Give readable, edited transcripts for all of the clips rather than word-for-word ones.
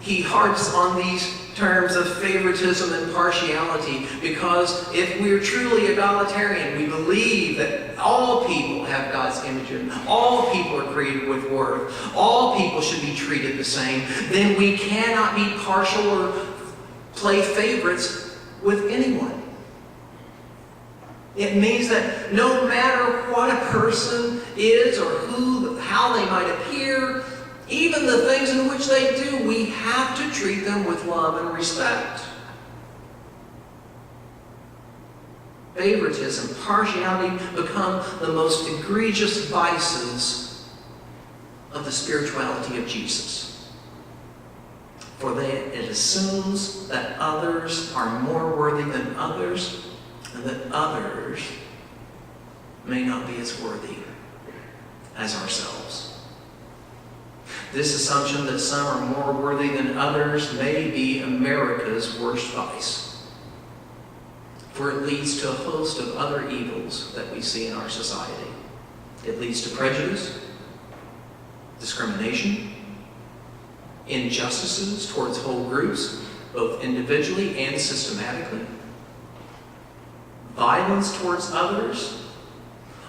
he harps on these terms of favoritism and partiality, because if we're truly egalitarian, we believe that all people have God's image in them, all people are created with worth, all people should be treated the same, then we cannot be partial or play favorites with anyone. It means that no matter what a person is or how they might appear, even the things in which they do, we have to treat them with love and respect. Favoritism, partiality become the most egregious vices of the spirituality of Jesus. For it assumes that others are more worthy than others, and that others may not be as worthy as ourselves. This assumption that some are more worthy than others may be America's worst vice, for it leads to a host of other evils that we see in our society. It leads to prejudice, discrimination, injustices towards whole groups, both individually and systematically, violence towards others.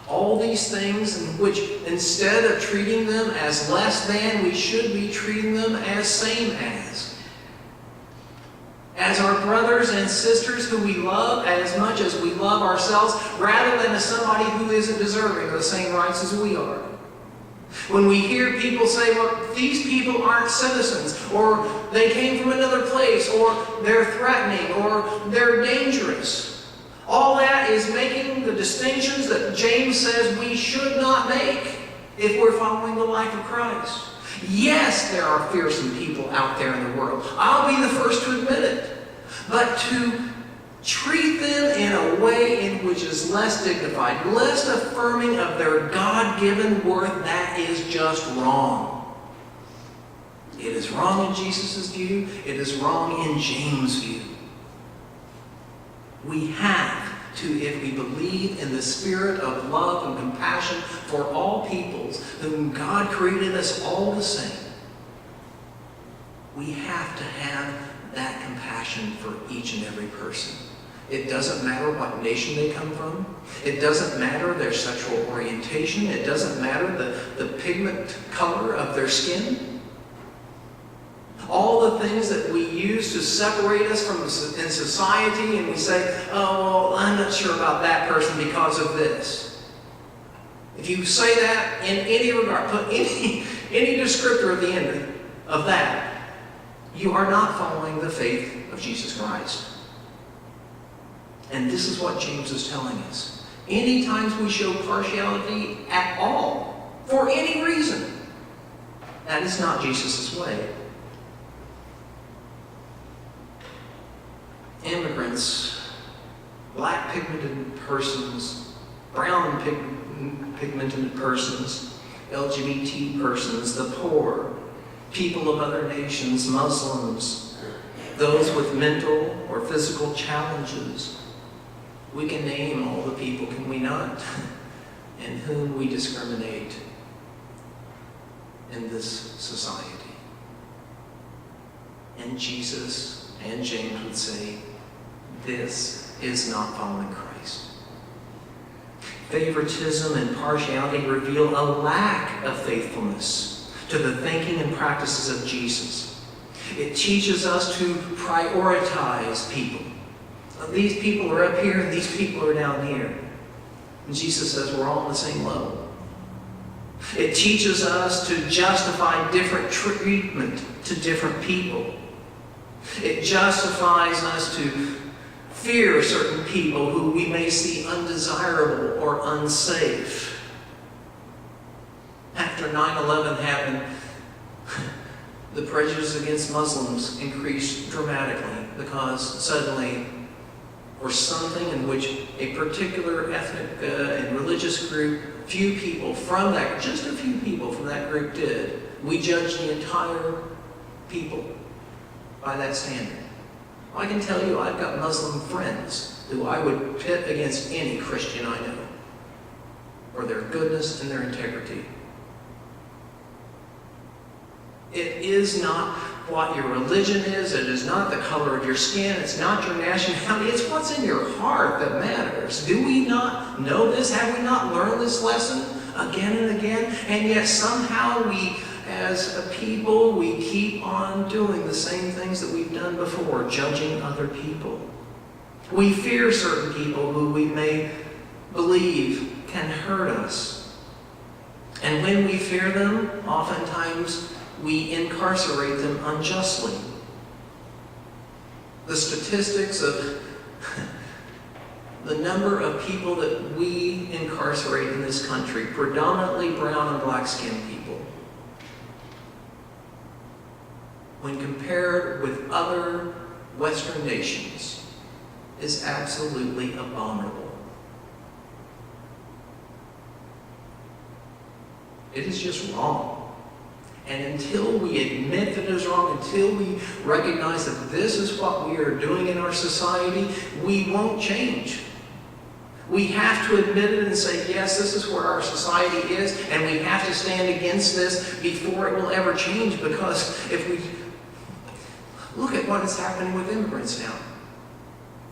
All these things in which, instead of treating them as less than, we should be treating them as same as our brothers and sisters who we love as much as we love ourselves, rather than as somebody who isn't deserving of the same rights as we are. When we hear people say, well, these people aren't citizens, or they came from another place, or they're threatening, or they're dangerous, all that is making the distinctions that James says we should not make if we're following the life of Christ. Yes, there are fearsome people out there in the world. I'll be the first to admit it. But to treat them in a way in which is less dignified, less affirming of their God-given worth, that is just wrong. It is wrong in Jesus' view. It is wrong in James' view. We have to, if we believe in the spirit of love and compassion for all peoples, whom God created us all the same, we have to have that compassion for each and every person. It doesn't matter what nation they come from. It doesn't matter their sexual orientation. It doesn't matter the pigment color of their skin. All the things that we use to separate us from in society, and we say, oh, well, I'm not sure about that person because of this. If you say that in any regard, put any descriptor at the end of that, you are not following the faith of Jesus Christ. And this is what James is telling us. Any times we show partiality at all, for any reason, that is not Jesus' way. Immigrants, black pigmented persons, brown pigmented persons, LGBT persons, the poor, people of other nations, Muslims, those with mental or physical challenges. We can name all the people, can we not, in whom we discriminate in this society. And Jesus and James would say, this is not following Christ. Favoritism and partiality reveal a lack of faithfulness to the thinking and practices of Jesus. It teaches us to prioritize people. These people are up here and these people are down here. And Jesus says we're all on the same level. It teaches us to justify different treatment to different people. It justifies us to fear certain people who we may see undesirable or unsafe. After 9/11 happened, the prejudice against Muslims increased dramatically because suddenly, or something in which a particular ethnic and religious group, few people from that, just a few people from that group did, we judged the entire people by that standard. I can tell you I've got Muslim friends who I would pit against any Christian I know for their goodness and their integrity. It is not what your religion is. It is not the color of your skin. It's not your nationality. It's what's in your heart that matters. Do we not know this? Have we not learned this lesson again and again? And yet somehow we, as a people, we keep on doing the same things that we've done before, judging other people. We fear certain people who we may believe can hurt us. And when we fear them, oftentimes we incarcerate them unjustly. The statistics of the number of people that we incarcerate in this country, predominantly brown and black-skinned people, when compared with other Western nations, is absolutely abominable. It is just wrong. And until we admit that it is wrong, until we recognize that this is what we are doing in our society, we won't change. We have to admit it and say, yes, this is where our society is, and we have to stand against this before it will ever change, because if we look at what is happening with immigrants now.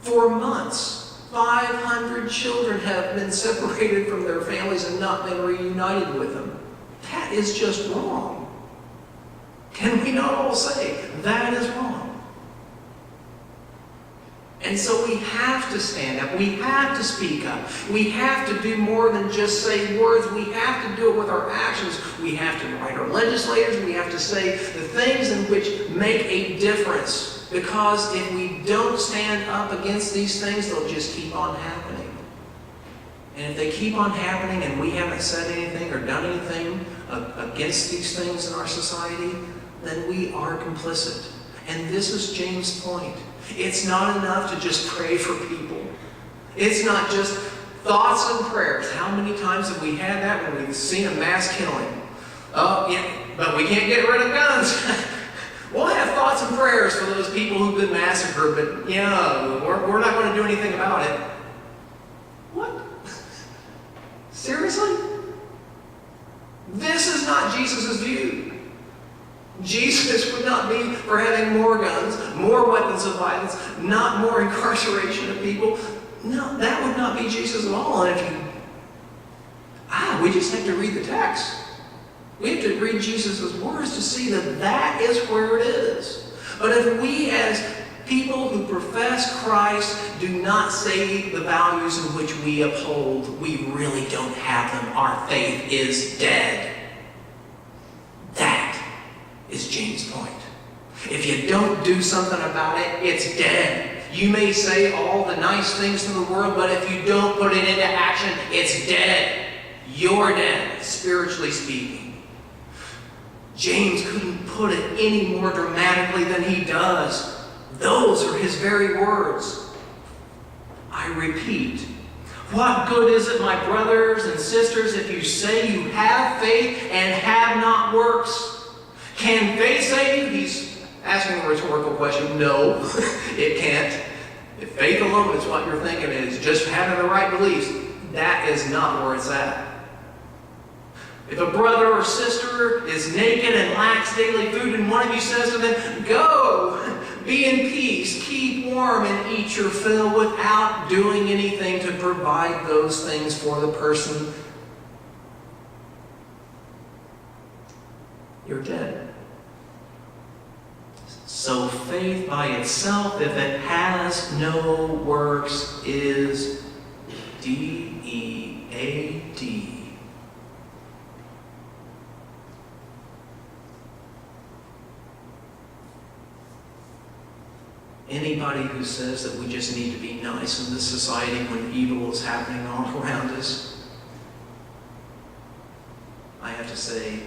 For months, 500 children have been separated from their families and not been reunited with them. That is just wrong. Can we not all say, that is wrong? And so we have to stand up. We have to speak up. We have to do more than just say words. We have to do it with our actions. We have to write our legislators. We have to say the things in which make a difference. Because if we don't stand up against these things, they'll just keep on happening. And if they keep on happening and we haven't said anything or done anything against these things in our society, then we are complicit. And this is James' point. It's not enough to just pray for people. It's not just thoughts and prayers. How many times have we had that when we've seen a mass killing? Oh, yeah, but we can't get rid of guns. We'll have thoughts and prayers for those people who've been massacred, but yeah, we're not going to do anything about it. What? Seriously? This is not Jesus' view. Jesus would not be for having more guns, more weapons of violence, not more incarceration of people. No, that would not be Jesus at all. And if you, we just have to read the text. We have to read Jesus' words to see that that is where it is. But if we as people who profess Christ do not say the values in which we uphold, we really don't have them. Our faith is dead. That is James' point. If you don't do something about it, it's dead. You may say all the nice things to the world, but if you don't put it into action, it's dead. You're dead, spiritually speaking. James couldn't put it any more dramatically than he does. Those are his very words. I repeat, what good is it, my brothers and sisters, if you say you have faith and have not works? Can faith save you? He's asking a rhetorical question. No, it can't. If faith alone is what you're thinking is just having the right beliefs, that is not where it's at. If a brother or sister is naked and lacks daily food, and one of you says to them, go, be in peace, keep warm, and eat your fill, without doing anything to provide those things for the person, you're dead. So faith by itself, if it has no works, is D-E-A-D. Anybody who says that we just need to be nice in this society when evil is happening all around us, I have to say,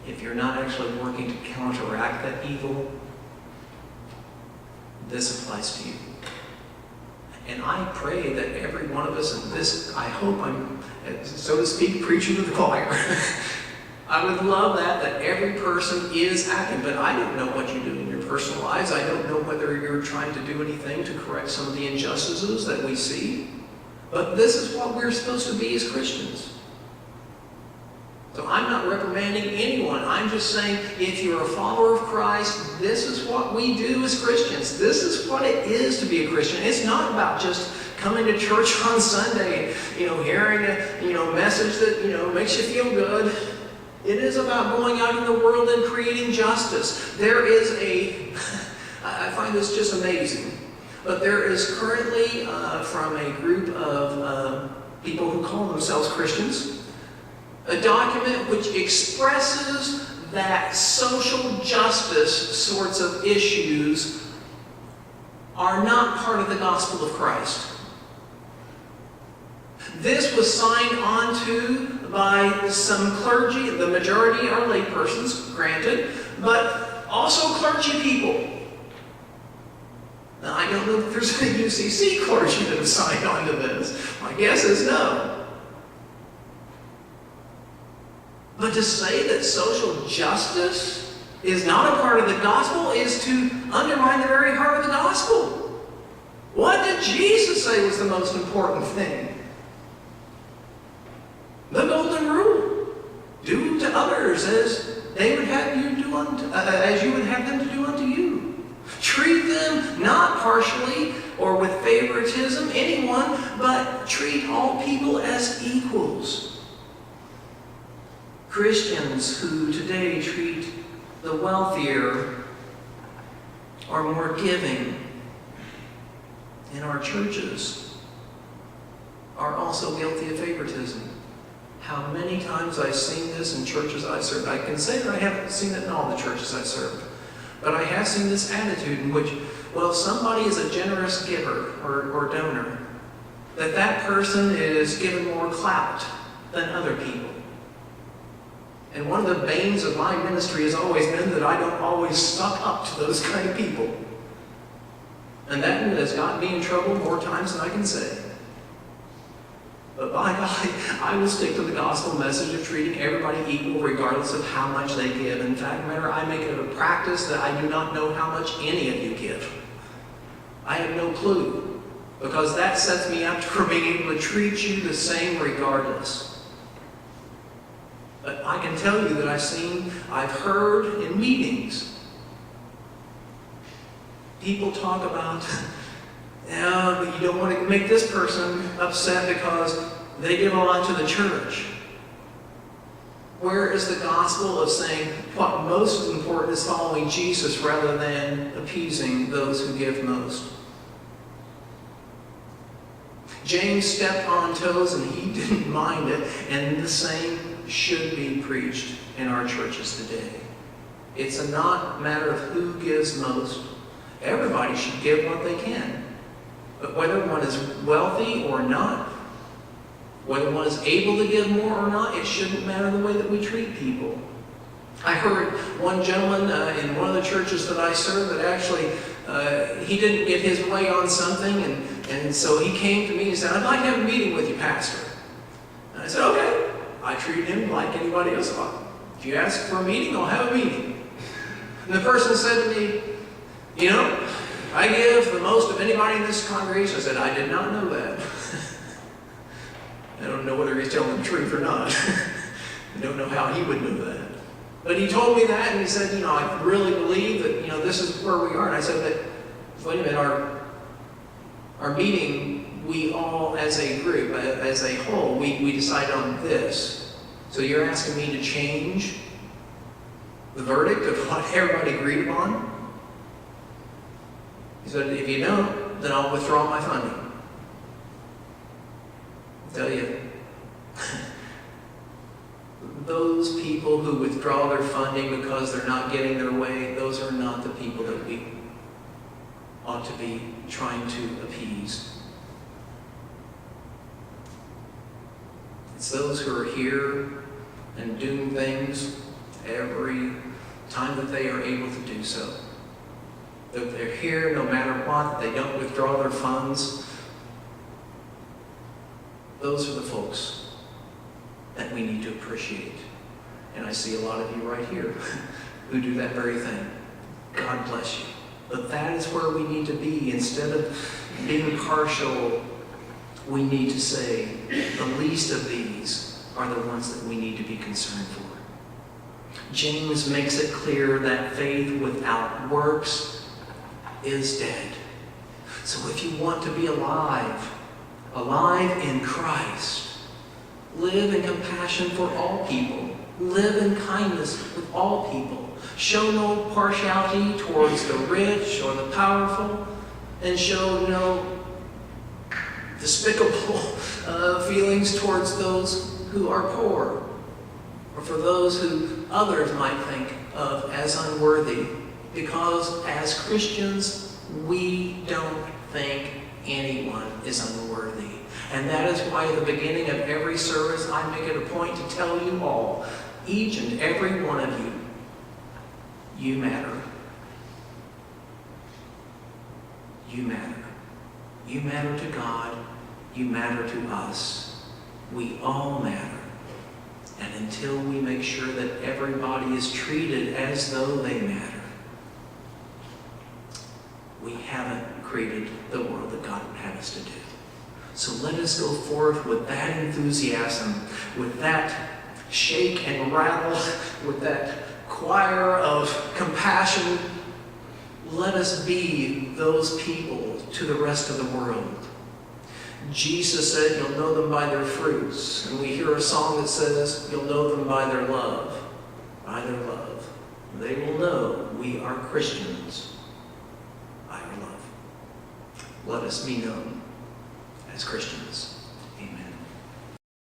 if you're not actually working to counteract that evil, this applies to you. And I pray that every one of us in this, I hope I'm, so to speak, preaching to the choir. I would love that every person is acting, but I don't know what you do in your personal lives. I don't know whether you're trying to do anything to correct some of the injustices that we see. But this is what we're supposed to be as Christians. So So I'm not reprimanding anyone. I'm just saying, if you're a follower of Christ, this is what we do as Christians. This is what it is to be a Christian. It's not about just coming to church on Sunday, hearing a, message that, makes you feel good. It is about going out in the world and creating justice. There is I find this just amazing, but there is currently, from a group of people who call themselves Christians, a document which expresses that social justice sorts of issues are not part of the gospel of Christ. This was signed onto by some clergy. The majority are laypersons, granted, but also clergy people. Now, I don't know if there's any UCC clergy that have signed on to this. My guess is no. But to say that social justice is not a part of the gospel is to undermine the very heart of the gospel. What did Jesus say was the most important thing? The golden rule. Do to others as they would have you do as you would have them to do unto you. Treat them not partially or with favoritism, anyone, but treat all people as equals. Christians who today treat the wealthier are more giving in our churches are also guilty of favoritism. How many times I've seen this in churches I've served. I can say that I haven't seen it in all the churches I've served. But I have seen this attitude in which, well, if somebody is a generous giver or donor, that person is given more clout than other people. And one of the banes of my ministry has always been that I don't always suck up to those kind of people. And that has gotten me in trouble more times than I can say. But by God, I will stick to the gospel message of treating everybody equal regardless of how much they give. In fact, I make it a practice that I do not know how much any of you give. I have no clue, because that sets me up for being able to treat you the same regardless. But I can tell you that I've heard in meetings, people talk about, but you don't want to make this person upset because they give a lot to the church. Where is the gospel of saying what most important is following Jesus rather than appeasing those who give most? James stepped on toes and he didn't mind it, and the same should be preached in our churches today. It's not a matter of who gives most. Everybody should give what they can. But whether one is wealthy or not, whether one is able to give more or not, it shouldn't matter the way that we treat people. I heard one gentleman in one of the churches that I serve that actually he didn't get his way on something, and so he came to me and said, "I'd like to have a meeting with you, Pastor." And I said, "Okay." I treated him like anybody else. If you ask for a meeting, I'll have a meeting. And the person said to me, I give the most of anybody in this congregation. I said, "I did not know that." I don't know whether he's telling the truth or not. I don't know how he would know that. But he told me that, and he said, "I really believe that, this is where we are." And I said, "But wait a minute, our meeting, we all as a group, as a whole, we decide on this. So you're asking me to change the verdict of what everybody agreed upon?" He said, "If you don't, then I'll withdraw my funding." I tell you, those people who withdraw their funding because they're not getting their way, those are not the people that we ought to be trying to appease. It's those who are here and doing things every time that they are able to do so. That they're here no matter what, they don't withdraw their funds. Those are the folks that we need to appreciate. And I see a lot of you right here who do that very thing. God bless you. But that is where we need to be. Instead of being partial, we need to say, the least of these are the ones that we need to be concerned for. James makes it clear that faith without works is dead. So if you want to be alive in Christ, live in compassion for all people. Live in kindness with all people. Show no partiality towards the rich or the powerful, and show no despicable feelings towards those who are poor, or for those who others might think of as unworthy, because as Christians, we don't think anyone is unworthy. And that is why at the beginning of every service, I make it a point to tell you all, each and every one of you, you matter. You matter. You matter to God. You matter to us. We all matter. And until we make sure that everybody is treated as though they matter, we haven't created the world that God would have us to do. So let us go forth with that enthusiasm, with that shake and rattle, with that choir of compassion. Let us be those people to the rest of the world. Jesus said, you'll know them by their fruits. And we hear a song that says, you'll know them by their love. By their love. They will know we are Christians by our love. Let us be known as Christians.